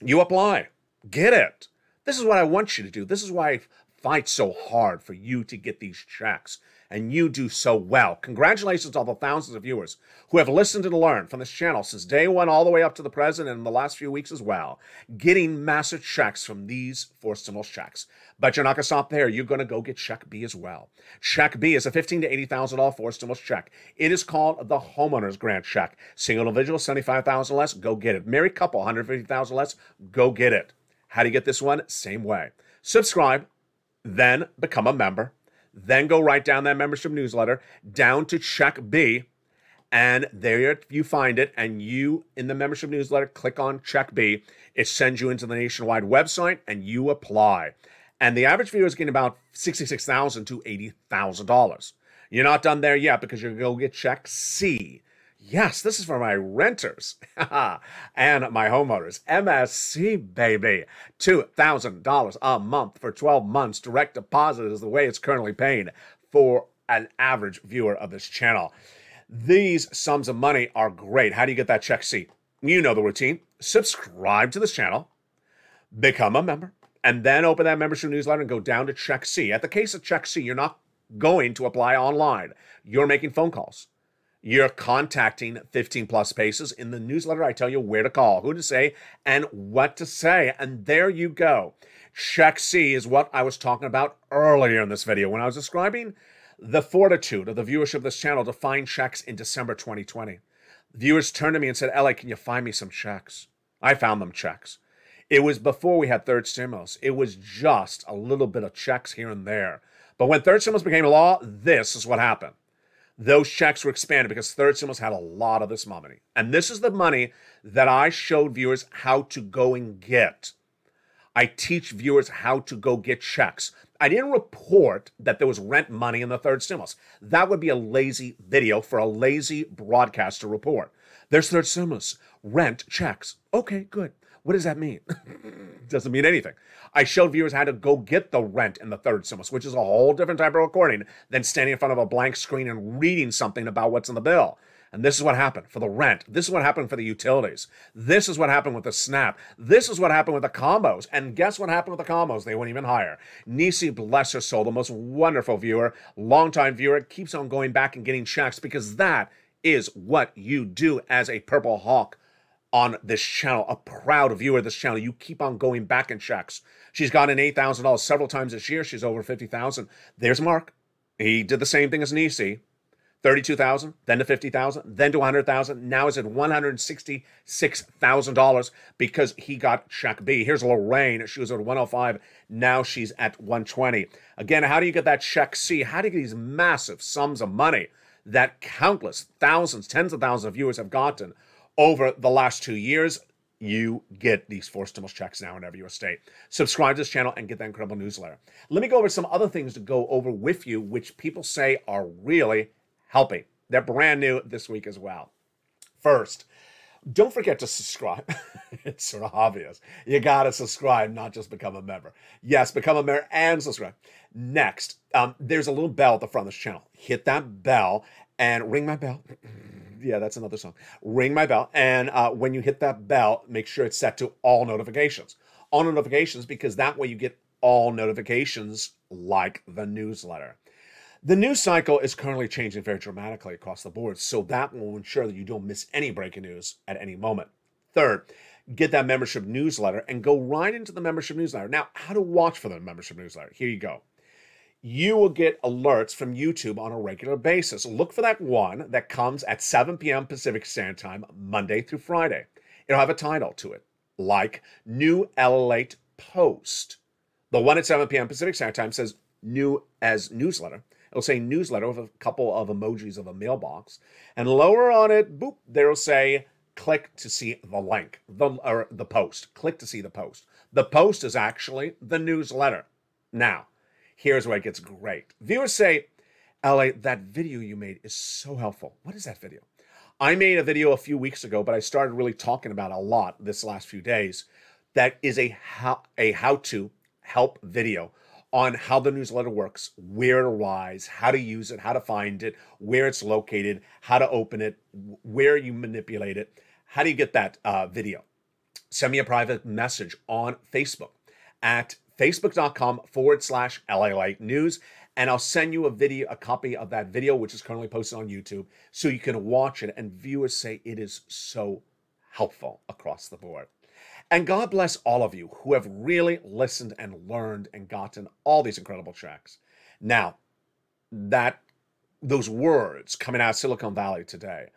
You apply. Get it. This is what I want you to do. This is why I fight so hard for you to get these checks. And you do so well. Congratulations to all the thousands of viewers who have listened and learned from this channel since day one all the way up to the present and in the last few weeks as well, getting massive checks from these forced stimulus checks. But you're not going to stop there. You're going to go get check B as well. Check B is a $15,000 to $80,000 forced stimulus check. It is called the homeowner's grant check. Single individual, $75,000 less, go get it. Married couple, $150,000 less, go get it. How do you get this one? Same way. Subscribe, then become a member. Then go right down that membership newsletter, down to check B, and there you find it. And you, in the membership newsletter, click on check B. It sends you into the nationwide website, and you apply. And the average viewer is getting about $66,000 to $80,000. You're not done there yet because you're going to go get check C. Yes, this is for my renters and my homeowners. MSC, baby. $2,000 a month for 12 months. Direct deposit is the way it's currently paid for an average viewer of this channel. These sums of money are great. How do you get that check C? You know the routine. Subscribe to this channel, become a member, and then open that membership newsletter and go down to check C. At the case of check C, you're not going to apply online. You're making phone calls. You're contacting 15 plus spaces. In the newsletter, I tell you where to call, who to say, and what to say. And there you go. Check C is what I was talking about earlier in this video when I was describing the fortitude of the viewership of this channel to find checks in December 2020. Viewers turned to me and said, LA, can you find me some checks? I found them checks. It was before we had third stimulus. It was just a little bit of checks here and there. But when third stimulus became law, this is what happened. Those checks were expanded because third stimulus had a lot of this money. And this is the money that I showed viewers how to go and get. I teach viewers how to go get checks. I didn't report that there was rent money in the third stimulus. That would be a lazy video for a lazy broadcaster report. There's third stimulus, rent, checks. Okay, good. What does that mean? Doesn't mean anything. I showed viewers how to go get the rent in the third stimulus, which is a whole different type of recording than standing in front of a blank screen and reading something about what's in the bill. And this is what happened for the rent. This is what happened for the utilities. This is what happened with the SNAP. This is what happened with the combos. And guess what happened with the combos? They went even higher. Nisi, bless her soul, the most wonderful viewer, longtime viewer, keeps on going back and getting checks because that is what you do as a Purple Hawk on this channel, a proud viewer of this channel. You keep on going back in checks. She's gotten $8,000 several times this year. She's over $50,000. There's Mark. He did the same thing as Nisi. $32,000, then to $50,000, then to $100,000. Now is at $166,000 because he got check B. Here's Lorraine. She was at 105. Now she's at 120. Again, how do you get that check C? How do you get these massive sums of money that countless thousands, tens of thousands of viewers have gotten over the last 2 years? You get these forced stimulus checks now in every your state. Subscribe to this channel and get that incredible newsletter. Let me go over some other things to go over with you, which people say are really helping. They're brand new this week as well. First, don't forget to subscribe. It's sort of obvious. You got to subscribe, not just become a member. Yes, become a member and subscribe. Next, there's a little bell at the front of this channel. Hit that bell and ring my bell. Yeah, that's another song. Ring my bell. And when you hit that bell, make sure it's set to all notifications. All notifications, because that way you get all notifications like the newsletter. The news cycle is currently changing very dramatically across the board, so that will ensure that you don't miss any breaking news at any moment. Third, get that membership newsletter and go right into the membership newsletter. Now, how to watch for the membership newsletter? Here you go. You will get alerts from YouTube on a regular basis. Look for that one that comes at 7 p.m. Pacific Standard Time, Monday through Friday. It'll have a title to it, like New LALATE Post. The one at 7 p.m. Pacific Standard Time says new as newsletter. It'll say newsletter with a couple of emojis of a mailbox. And lower on it, boop, there'll say click to see the link, the post. Click to see the post. The post is actually the newsletter. Now, here's where it gets great. Viewers say, LA, that video you made is so helpful. What is that video? I made a video a few weeks ago, but I started really talking about it a lot this last few days. That is a how-to help video on how the newsletter works, where it arrives, how to use it, how to find it, where it's located, how to open it, where you manipulate it. How do you get that video? Send me a private message on Facebook at facebook.com/LALATE news. And I'll send you a copy of that video, which is currently posted on YouTube, so you can watch it. And viewers say it is so helpful across the board. And God bless all of you who have really listened and learned and gotten all these incredible checks. Now, those words coming out of Silicon Valley today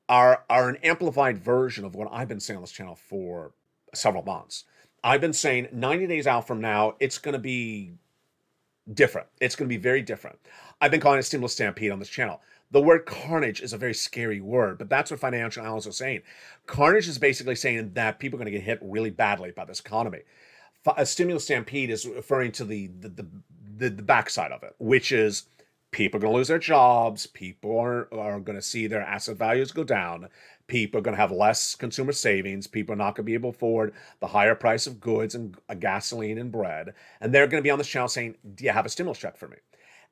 are an amplified version of what I've been saying on this channel for several months. I've been saying 90 days out from now, it's going to be different. It's going to be very different. I've been calling it stimulus stampede on this channel. The word carnage is a very scary word, but that's what financial analysts are saying. Carnage is basically saying that people are going to get hit really badly by this economy. A stimulus stampede is referring to the backside of it, which is people are going to lose their jobs. People are going to see their asset values go down. People are going to have less consumer savings. People are not going to be able to afford the higher price of goods and gasoline and bread. And they're going to be on this channel saying, do you have a stimulus check for me?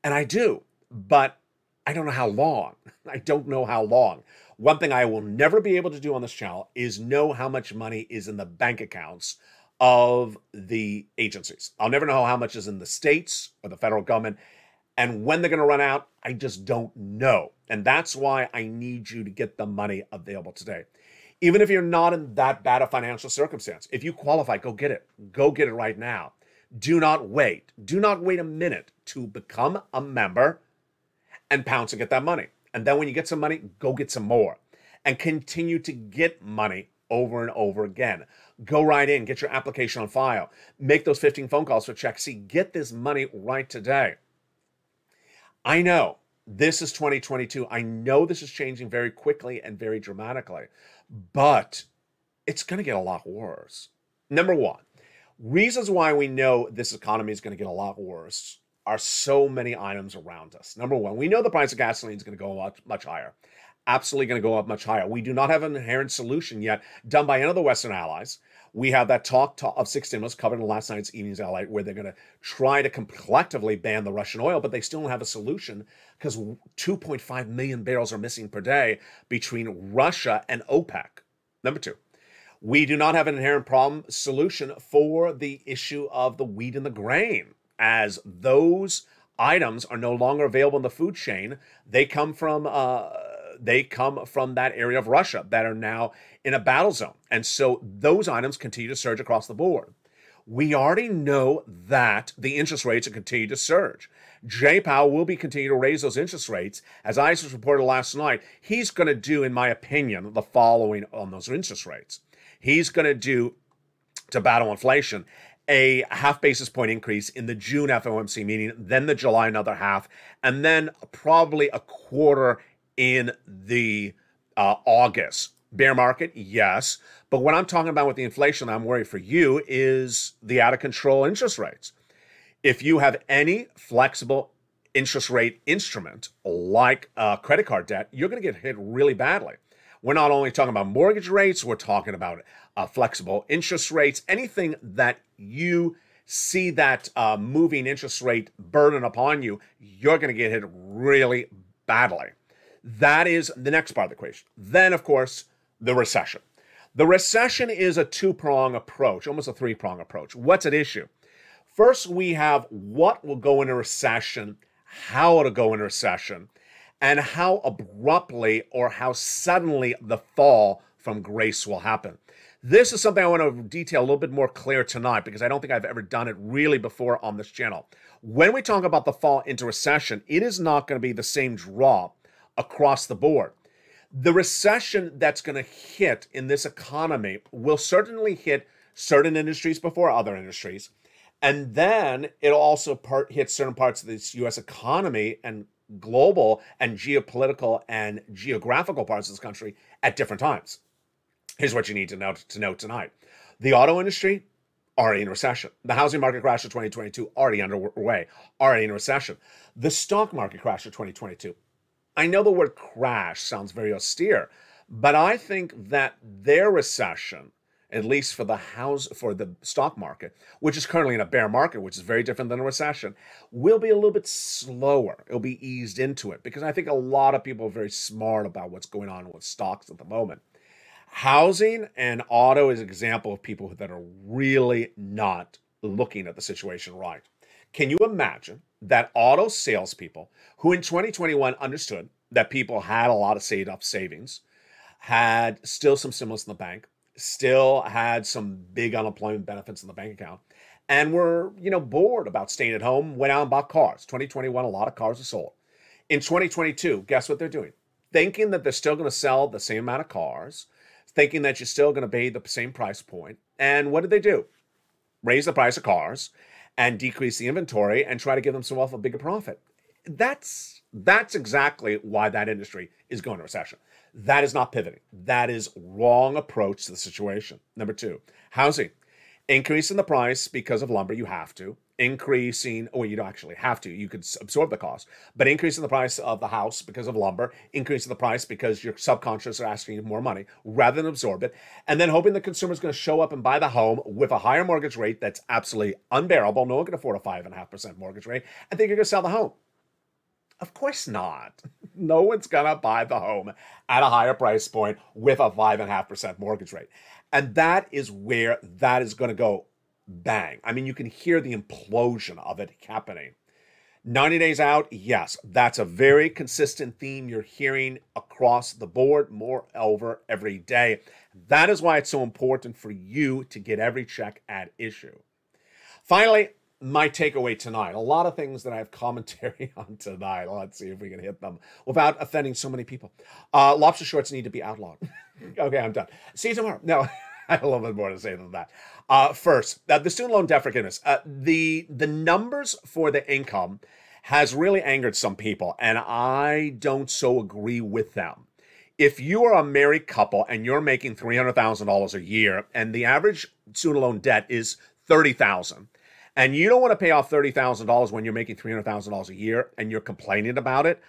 And I do, but I don't know how long. I don't know how long. One thing I will never be able to do on this channel is know how much money is in the bank accounts of the agencies. I'll never know how much is in the states or the federal government. And when they're going to run out, I just don't know. And that's why I need you to get the money available today. Even if you're not in that bad a financial circumstance, if you qualify, go get it. Go get it right now. Do not wait. Do not wait a minute to become a member and pounce and get that money. And then when you get some money, go get some more. And continue to get money over and over again. Go right in, get your application on file. Make those 15 phone calls for check C. Get this money right today. I know this is 2022. I know this is changing very quickly and very dramatically, but it's going to get a lot worse. Number one, reasons why we know this economy is going to get a lot worse are so many items around us. Number one, we know the price of gasoline is going to go much higher. Absolutely going to go up much higher. We do not have an inherent solution yet done by any of the Western allies. We have that talk of six stimulus covered in last night's evening's LALATE, where they're going to try to collectively ban the Russian oil, but they still don't have a solution because 2.5 million barrels are missing per day between Russia and OPEC. Number two, we do not have an inherent solution for the issue of the wheat and the grain, as those items are no longer available in the food chain. They come from that area of Russia that are now in a battle zone. And so those items continue to surge across the board. We already know that the interest rates will continue to surge. Jay Powell will be continuing to raise those interest rates. As ICE reported last night, he's going to do, in my opinion, the following on those interest rates. He's going to do, to battle inflation, a half basis point increase in the June FOMC meeting, then the July another half, and then probably a quarter in the August. Bear market, yes. But what I'm talking about with the inflation I'm worried for you is the out of control interest rates. If you have any flexible interest rate instrument like credit card debt, you're going to get hit really badly. We're not only talking about mortgage rates, we're talking about flexible interest rates, anything that you see that moving interest rate burden upon you, you're going to get hit really badly. That is the next part of the equation. Then, of course, the recession. The recession is a two-prong approach, almost a three-prong approach. What's at issue? First, we have what will go into recession, how it'll go into recession, and how abruptly or how suddenly the fall from grace will happen. This is something I want to detail a little bit more clear tonight because I don't think I've ever done it really before on this channel. When we talk about the fall into recession, it is not going to be the same drop across the board. The recession that's going to hit in this economy will certainly hit certain industries before other industries. And then it'll also hit certain parts of this U.S. economy and global and geopolitical and geographical parts of this country at different times. Here's what you need to know tonight. The auto industry, already in recession. The housing market crash of 2022, already underway, already in recession. The stock market crash of 2022. I know the word crash sounds very austere, but I think that their recession at least for the stock market, which is currently in a bear market, which is very different than a recession, will be a little bit slower. It'll be eased into it because I think a lot of people are very smart about what's going on with stocks at the moment. Housing and auto is an example of people that are really not looking at the situation right. Can you imagine that auto salespeople who in 2021 understood that people had a lot of saved up savings, had still some stimulus in the bank, still had some big unemployment benefits in the bank account, and were, bored about staying at home, went out and bought cars. 2021, a lot of cars were sold. In 2022, guess what they're doing? Thinking that they're still going to sell the same amount of cars, thinking that you're still going to pay the same price point. And what did they do? Raise the price of cars and decrease the inventory and try to give themselves a bigger profit. That's exactly why that industry is going to recession. That is not pivoting. That is wrong approach to the situation. Number two, housing. Increasing the price because of lumber, you have to. You don't actually have to. You could absorb the cost. But increasing the price of the house because of lumber, increasing the price because your subconscious are asking you more money rather than absorb it, and then hoping the consumer is going to show up and buy the home with a higher mortgage rate that's absolutely unbearable. No one can afford a 5.5% mortgage rate, and think you're going to sell the home. Of course not. No one's going to buy the home at a higher price point with a 5.5% mortgage rate. And that is where that is going to go bang. I mean, you can hear the implosion of it happening. 90 days out, yes, that's a very consistent theme you're hearing across the board, moreover, every day. That is why it's so important for you to get every check at issue. Finally, my takeaway tonight, a lot of things that I have commentary on tonight. Let's see if we can hit them without offending so many people. Lobster shorts need to be outlawed. Okay, I'm done. See you tomorrow. No, I have a little bit more to say than that. First, the student loan debt forgiveness. The numbers for the income has really angered some people, and I don't so agree with them. If you are a married couple and you're making $300,000 a year, and the average student loan debt is $30,000, and you don't want to pay off $30,000 when you're making $300,000 a year and you're complaining about it,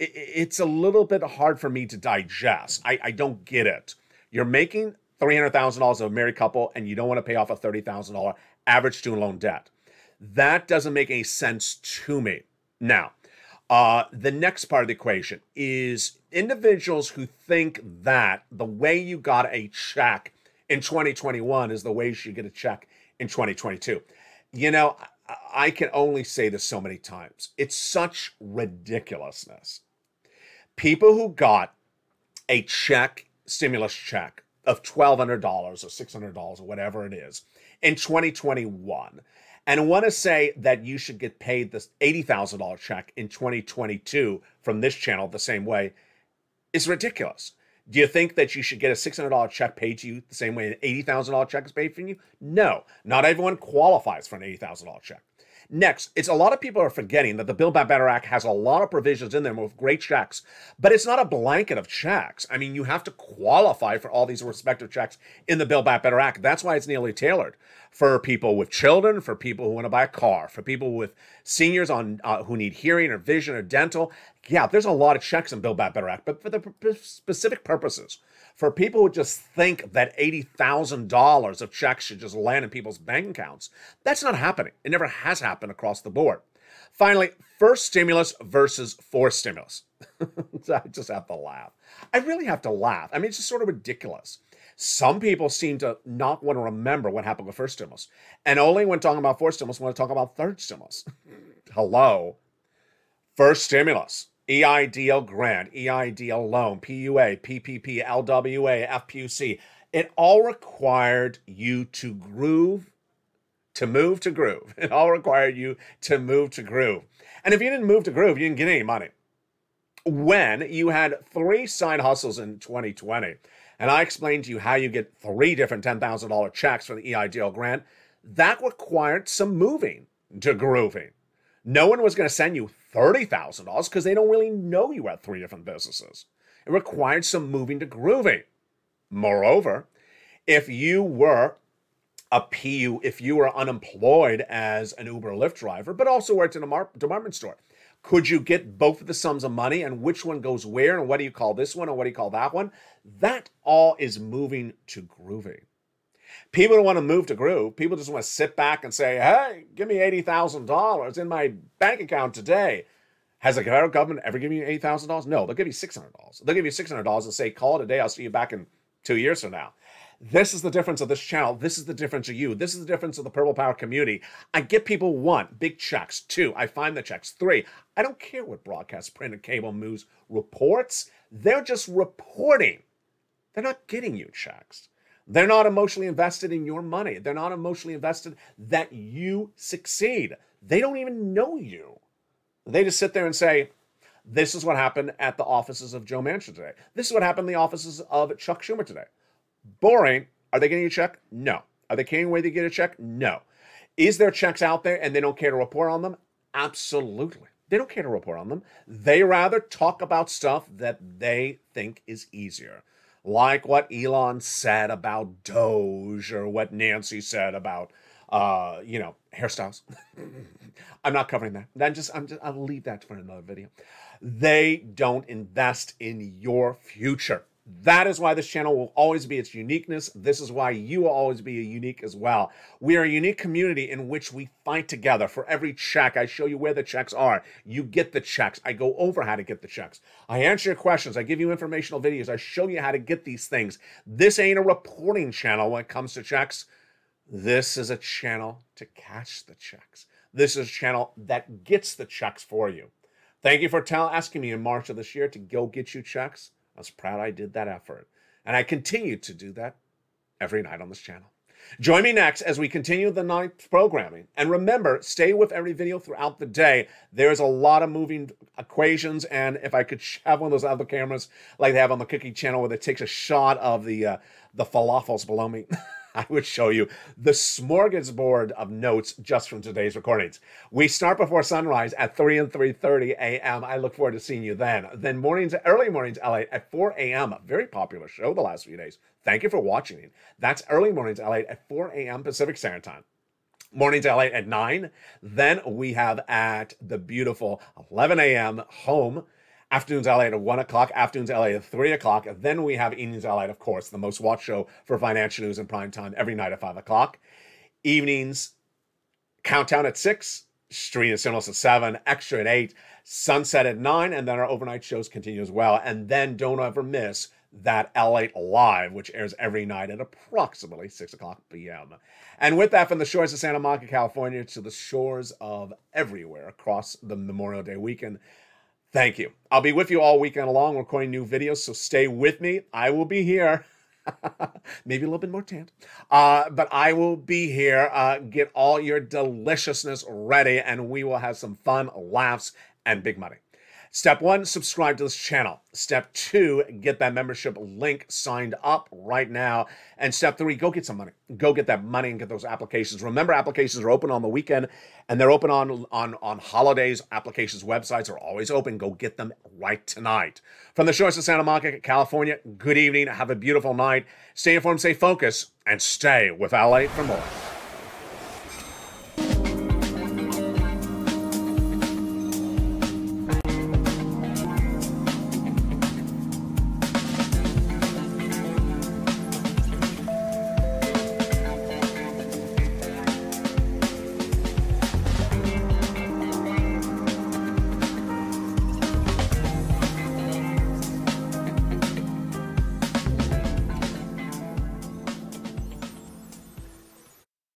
it's a little bit hard for me to digest. I don't get it. You're making $300,000 of a married couple and you don't want to pay off a $30,000 average student loan debt. That doesn't make any sense to me. Now, the next part of the equation is individuals who think that the way you got a check in 2021 is the way you should get a check in 2022. I can only say this so many times. It's such ridiculousness. People who got a stimulus check of $1,200 or $600 or whatever it is in 2021 and want to say that you should get paid this $80,000 check in 2022 from this channel the same way is ridiculous. Do you think that you should get a $600 check paid to you the same way an $80,000 check is paid for you? No, not everyone qualifies for an $80,000 check. Next, it's a lot of people are forgetting that the Build Back Better Act has a lot of provisions in there with great checks, but it's not a blanket of checks. I mean, you have to qualify for all these respective checks in the Build Back Better Act. That's why it's nearly tailored for people with children, for people who want to buy a car, for people with seniors who need hearing or vision or dental. Yeah, there's a lot of checks in Build Back Better Act, but for the specific purposes, for people who just think that $80,000 of checks should just land in people's bank accounts, that's not happening. It never has happened across the board. Finally, first stimulus versus fourth stimulus. I just have to laugh. I really have to laugh. I mean, it's just sort of ridiculous. Some people seem to not want to remember what happened with first stimulus, and only when talking about fourth stimulus want to talk about third stimulus. Hello. First stimulus. EIDL grant, EIDL loan, PUA, PPP, LWA, FPUC. It all required you to move to groove. It all required you to move to groove. And if you didn't move to groove, you didn't get any money. When you had 3 side hustles in 2020, and I explained to you how you get 3 different $10,000 checks for the EIDL grant, that required some moving to grooving. No one was going to send you $30,000 because they don't really know you had 3 different businesses. It required some moving to grooving. Moreover, if you were if you were unemployed as an Uber or Lyft driver, but also worked in a department store, could you get both of the sums of money and which one goes where and what do you call this one and what do you call that one? That all is moving to grooving. People don't want to move to Groove. People just want to sit back and say, hey, give me $80,000 in my bank account today. Has the federal government ever given you $80,000? No, they'll give you $600. They'll give you $600 and say, call it a day. I'll see you back in 2 years from now. This is the difference of this channel. This is the difference of you. This is the difference of the Purple Power community. I get people, 1, big checks. 2, I find the checks. 3, I don't care what broadcast, print, and cable news reports. They're just reporting. They're not getting you checks. They're not emotionally invested in your money. They're not emotionally invested that you succeed. They don't even know you. They just sit there and say, this is what happened at the offices of Joe Manchin today. This is what happened in the offices of Chuck Schumer today. Boring. Are they getting a check? No. Are they carrying away to get a check? No. Is there checks out there and they don't care to report on them? Absolutely. They don't care to report on them. They rather talk about stuff that they think is easier. Like what Elon said about Doge, or what Nancy said about, hairstyles. I'm not covering that. I'll leave that for another video. They don't invest in your future. That is why this channel will always be its uniqueness. This is why you will always be unique as well. We are a unique community in which we fight together. For every check, I show you where the checks are. You get the checks. I go over how to get the checks. I answer your questions. I give you informational videos. I show you how to get these things. This ain't a reporting channel when it comes to checks. This is a channel to catch the checks. This is a channel that gets the checks for you. Thank you for asking me in March of this year to go get you checks. I was proud I did that effort. And I continue to do that every night on this channel. Join me next as we continue the night programming. And remember, stay with every video throughout the day. There's a lot of moving equations. And if I could have one of those other cameras like they have on the cookie channel where it takes a shot of the falafels below me, I would show you the smorgasbord of notes just from today's recordings. We start before sunrise at 3 and 3:30 a.m. I look forward to seeing you then. Then early mornings LA at 4 a.m. A very popular show the last few days. Thank you for watching. That's early mornings LA at 4 a.m. Pacific Standard Time. Mornings LA at 9. Then we have at the beautiful 11 a.m. home. Afternoons LA at 1 o'clock, afternoons LA at 3 o'clock. Then we have evenings LA, of course, the most watched show for financial news in prime time every night at 5 o'clock. Evenings, Countdown at 6, Street of Signals at 7, Extra at 8, Sunset at 9, and then our overnight shows continue as well. And then don't ever miss that LATE Live, which airs every night at approximately 6 o'clock p.m. And with that, from the shores of Santa Monica, California, to the shores of everywhere across the Memorial Day weekend, thank you. I'll be with you all weekend long recording new videos, so stay with me. I will be here. Maybe a little bit more tanned. But I will be here. Get all your deliciousness ready, and we will have some fun, laughs, and big money. Step 1, subscribe to this channel. Step 2, get that membership link signed up right now. And step 3, go get some money. Go get that money and get those applications. Remember, applications are open on the weekend, and they're open on holidays. Applications websites are always open. Go get them right tonight. From the shores of Santa Monica, California, good evening. Have a beautiful night. Stay informed, stay focused, and stay with LA for more.